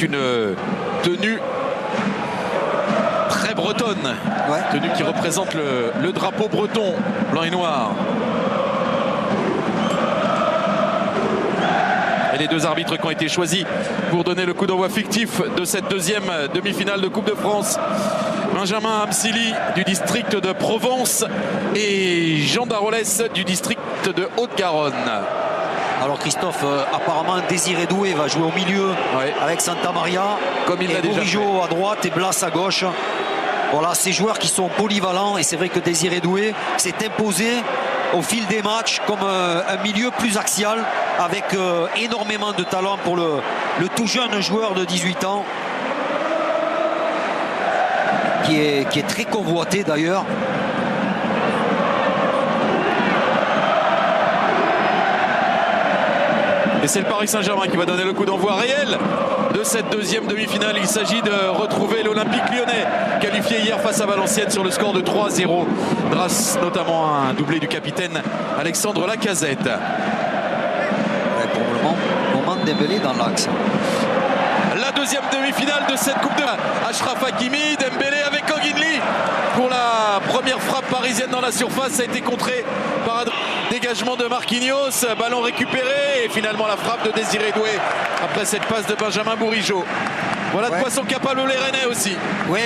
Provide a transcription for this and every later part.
Une tenue très bretonne, tenue qui représente le drapeau breton, blanc et noir. Et les deux arbitres qui ont été choisis pour donner le coup d'envoi fictif de cette deuxième demi-finale de Coupe de France. Benjamin Amsili du district de Provence et Jean Darolès du district de Haute-Garonne. Alors Christophe, apparemment Désiré Doué va jouer au milieu avec Santa Maria, comme il l'a déjà fait. à droite et Blas à gauche. Voilà, ces joueurs qui sont polyvalents, et c'est vrai que Désiré Doué s'est imposé au fil des matchs comme un milieu plus axial avec énormément de talent pour le tout jeune joueur de 18 ans qui est très convoité d'ailleurs. Et c'est le Paris Saint-Germain qui va donner le coup d'envoi réel de cette deuxième demi-finale. Il s'agit de retrouver l'Olympique Lyonnais, qualifié hier face à Valenciennes sur le score de 3-0, grâce notamment à un doublé du capitaine Alexandre Lacazette. Pour le moment Dembélé dans l'axe. La deuxième demi-finale de cette Coupe de Achraf Hakimi, Dembélé avec Koginli pour la première frappe parisienne dans la surface. Ça a été contré par un dégagement de Marquinhos, ballon récupéré et finalement la frappe de Désiré Doué après cette passe de Benjamin Bourigeaud. Voilà de quoi sont capables les Rennais aussi. Oui,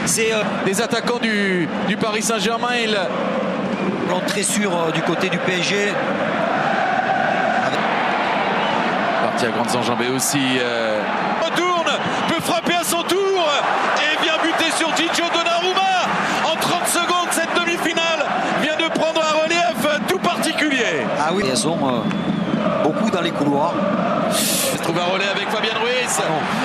c'est les attaquants du Paris Saint-Germain. Ils sont très sûrs du côté du PSG. Parti à grandes enjambées aussi. Retourne, peut frapper à son tour et vient buter sur Gigio Donnarumma. En 30 secondes, cette demi-finale vient de prendre un relief tout particulier. Ah oui, elles sont beaucoup dans les couloirs. Il trouve un relais avec Fabien Ruiz.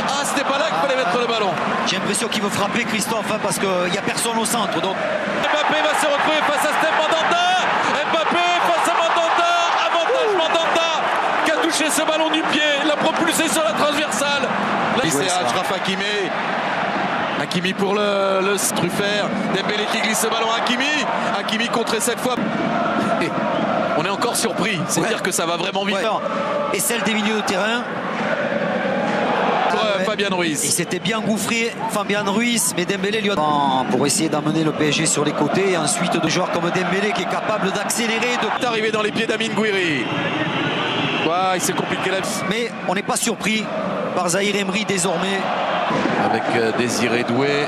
Ah, c'était pas là qu'il fallait mettre le ballon. J'ai l'impression qu'il veut frapper Christophe parce qu'il n'y a personne au centre. Donc Mbappé va se retrouver face à Steph Mandanda. Mbappé face à Mandanda. Avantage Mandanda qui a touché ce ballon du pied. Il l'a propulsé sur la transversale. Là, c'est Achraf Hakimi. Hakimi pour le Truffert. Dembélé qui glisse ce ballon à Hakimi. Hakimi contré cette fois. Et on est encore surpris. C'est-à-dire que ça va vraiment vite. Et celle des milieux de terrain. Fabien Ruiz. Il s'était bien gouffré, Fabien Ruiz, mais Dembélé lui a pour essayer d'amener le PSG sur les côtés. Et ensuite, de joueurs comme Dembélé qui est capable d'accélérer. Arrivé dans les pieds d'Amine Gouiri. Il s'est compliqué la vie. Mais on n'est pas surpris par Zahir Emery désormais. Avec Désiré Doué.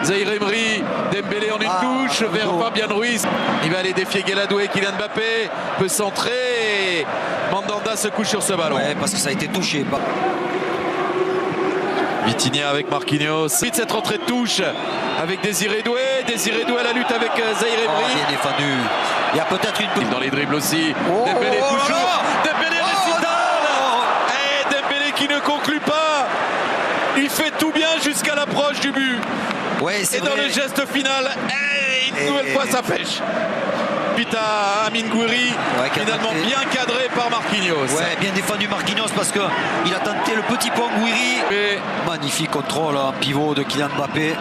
Zahir Emery, Dembélé en une touche vers Fabien Ruiz. Il va aller défier Gueladoué, Kylian Mbappé peut centrer. Mandanda se couche sur ce ballon. Ouais, parce que ça a été touché. Vitinha avec Marquinhos. Vite cette rentrée de touche avec Désiré Doué. Désiré Doué à la lutte avec Zahir Emery. Bien défendu. Il y a peut-être une dans les dribbles aussi. Dembélé toujours. Dembélé récital. Et Dembélé qui ne conclut pas. Il fait tout bien jusqu'à l'approche du but. Et dans le geste final, une nouvelle fois ça pêche. Vite à Amine Gouiri, finalement bien cadré par Marquinhos. Bien défendu Marquinhos parce qu'il a tenté le petit pont Gouiri. Magnifique contrôle en pivot de Kylian Mbappé.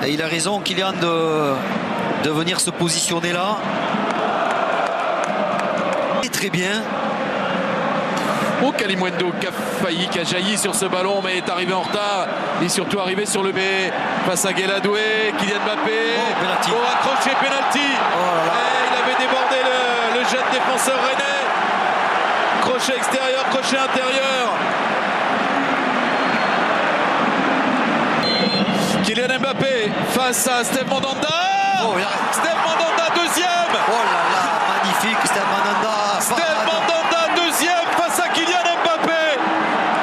Et il a raison Kylian de venir se positionner là. Et très bien. Kalimundo qui a jailli sur ce ballon mais est arrivé en retard et surtout arrivé sur le B face à Gueladoué, Kylian Mbappé pour accrocher penalty. Il avait débordé le jeune défenseur rennais. Crochet extérieur, crochet intérieur. Kylian Mbappé face à Steph Mandanda. Steph Mandanda deuxième. Oh là là, magnifique Steph Mandanda. Steph Mandanda deuxième face à Kylian Mbappé.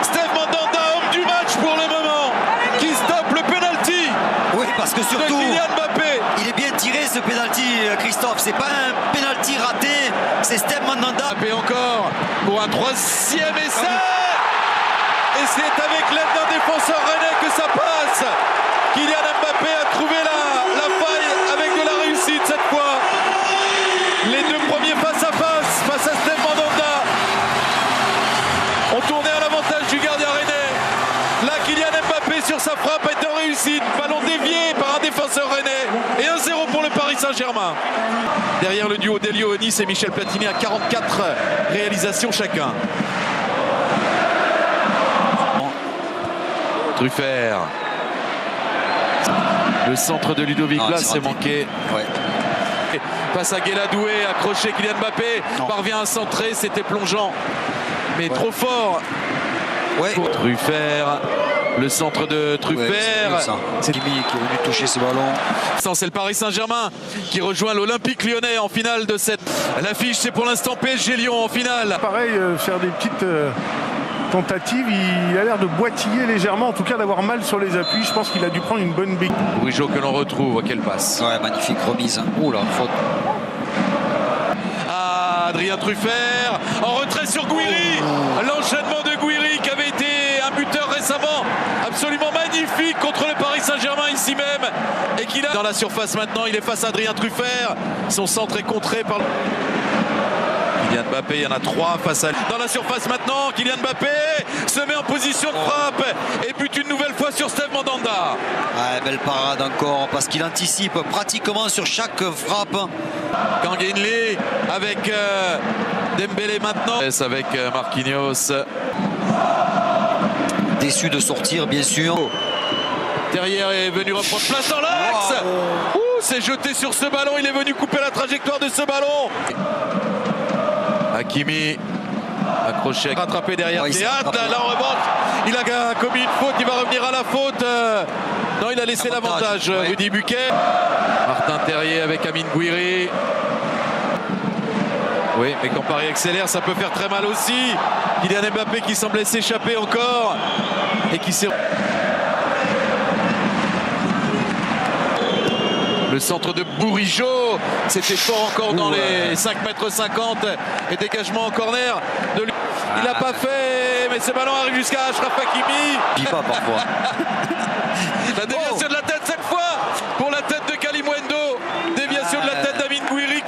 Steph Mandanda homme du match pour le moment qui stoppe le penalty. Oui, parce que surtout Kylian Mbappé. Il est bien tiré ce penalty Christophe. C'est pas un penalty raté. C'est Steph Mandanda. Mbappé encore pour un troisième essai. Et c'est avec l'aide d'un défenseur rennais que ça passe. Kylian Mbappé a trouvé la faille avec de la réussite cette fois. Les deux premiers face à Steph Mandanda ont tourné à l'avantage du gardien rennais. Là, Kylian Mbappé Mbappé sur sa frappe est en réussite. Ballon dévié par un défenseur rennais. Et 1-0 pour le Paris Saint-Germain. Derrière le duo d'Elio Nice et Michel Platini à 44 réalisations chacun. Truffert. Le centre de Ludovic Blas s'est manqué. Ouais. Passe à Guéladoué, accroché Kylian Mbappé, parvient à centrer, c'était plongeant. Mais trop fort. Ouais. Truffert, le centre de Truffert. C'est Kimi qui est venu toucher ce ballon. C'est le Paris Saint-Germain qui rejoint l'Olympique Lyonnais en finale de cette. L'affiche, c'est pour l'instant PSG Lyon en finale. Pareil, faire des petites tentatives. Il a l'air de boitiller légèrement, en tout cas d'avoir mal sur les appuis. Je pense qu'il a dû prendre une bonne bille. Bourigeaud que l'on retrouve, quelle passe. Ouais, magnifique remise. Oula, faute. Ah, Adrien Truffert en retrait sur Gouiri. L'enchaînement de Gouiri qui avait été un buteur récemment absolument magnifique contre le Paris Saint-Germain ici même et qu'il a dans la surface maintenant. Il est face à Adrien Truffert. Son centre est contré par Kylian Mbappé. Il y en a 3 face à lui. Dans la surface maintenant, Kylian Mbappé se met en position de frappe et bute une nouvelle fois sur Steve Mandanda. Ouais, belle parade encore parce qu'il anticipe pratiquement sur chaque frappe. Kanguinli avec Dembélé maintenant. Avec Marquinhos. Déçu de sortir, bien sûr. Derrière est venu reprendre place dans l'axe. Ouh, c'est jeté sur ce ballon. Il est venu couper la trajectoire de ce ballon. Hakimi accroché, rattrapé derrière Théâtre. Là en revanche, il a commis une faute. Il va revenir à la faute. Non, il a laissé l'avantage. Rudy Buquet. Martin Terrier avec Amine Gouiri. Oui, mais quand Paris accélère, ça peut faire très mal aussi. Kylian Mbappé qui semblait s'échapper encore et qui s'est... Le centre de Bourigeaud, c'était fort encore dans les 5,50 m et dégagement en corner de lui. Il n'a pas fait, mais ce ballon arrive jusqu'à Achraf Hakimi. Je dis pas parfois. La déviation de la tête cette fois pour la tête de Kalimuendo. Déviation de la tête d'Amine Gouiri.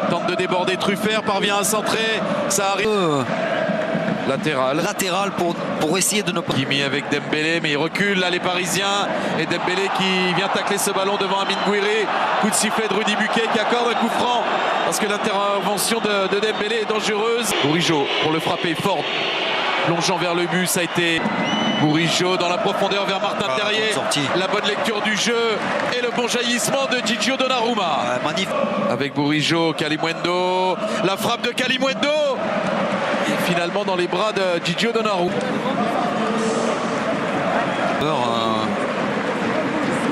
Tente de déborder Truffert, parvient à centrer. Ça arrive. Latéral pour essayer de ne pas... Kimi avec Dembélé, mais il recule là les Parisiens. Et Dembélé qui vient tacler ce ballon devant Amine Gouiri. Coup de sifflet de Rudy Buquet qui accorde un coup franc parce que l'intervention de Dembélé est dangereuse. Bourigeaud pour le frapper fort. Plongeant vers le but, ça a été Bourigeaud dans la profondeur vers Martin Terrier. La bonne lecture du jeu et le bon jaillissement de Gigio Donnarumma. Magnifique. Avec Bourigeaud, Kalimuendo. La frappe de Kalimuendo. Et finalement dans les bras de Gigio Donnarumma.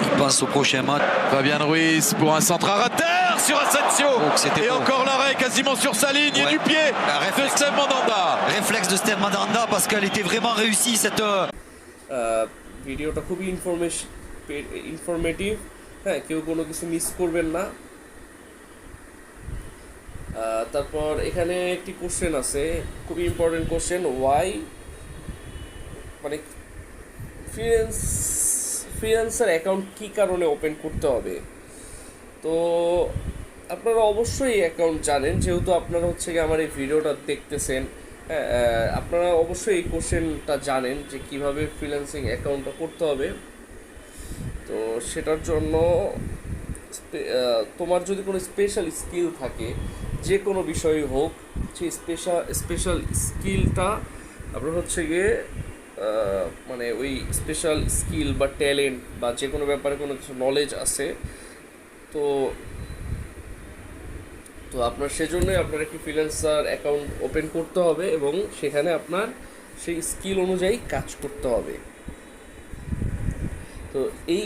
Il pense au prochain match. Fabian Ruiz pour un centre à terre sur Asensio. Et beau. encore l'arrêt quasiment sur sa ligne et du pied de Steve Mandanda. Réflexe de Steve Mandanda parce qu'elle était vraiment réussie cette... ভিডিওটা খুবই ইনফরমেটিভ। হ্যাঁ, কেউ কোনো কিছু মিস করবেন না। তারপর এখানে একটি কোশ্চেন আছে, খুবই ইম্পর্টেন্ট কোশ্চেন। ওয়াই মানে ফ্রিল্যান্সার অ্যাকাউন্ট কী কারণে ওপেন করতে হবে? তো আপনারা অবশ্যই অ্যাকাউন্ট জানেন, যেহেতু আপনারা হচ্ছে কি আমার এই ভিডিওটা দেখতেছেন। হ্যাঁ, আপনারা অবশ্যই এই কোশ্চেনটা জানেন যে কীভাবে ফ্রিল্যান্সিং অ্যাকাউন্টটা করতে হবে। তো সেটার জন্য তোমার যদি কোনো স্পেশাল স্কিল থাকে, যে কোনো বিষয়ই হোক, সেই স্পেশাল স্কিলটা আপনার হচ্ছে গিয়ে মানে ওই স্পেশাল স্কিল বা ট্যালেন্ট বা যে কোনো ব্যাপারে কোনো কিছু নলেজ আছে, তো আপনার সেজন্যই আপনার একটি ফ্রিল্যান্সার অ্যাকাউন্ট ওপেন করতে হবে এবং সেখানে আপনার সেই স্কিল অনুযায়ী কাজ করতে হবে। তো এই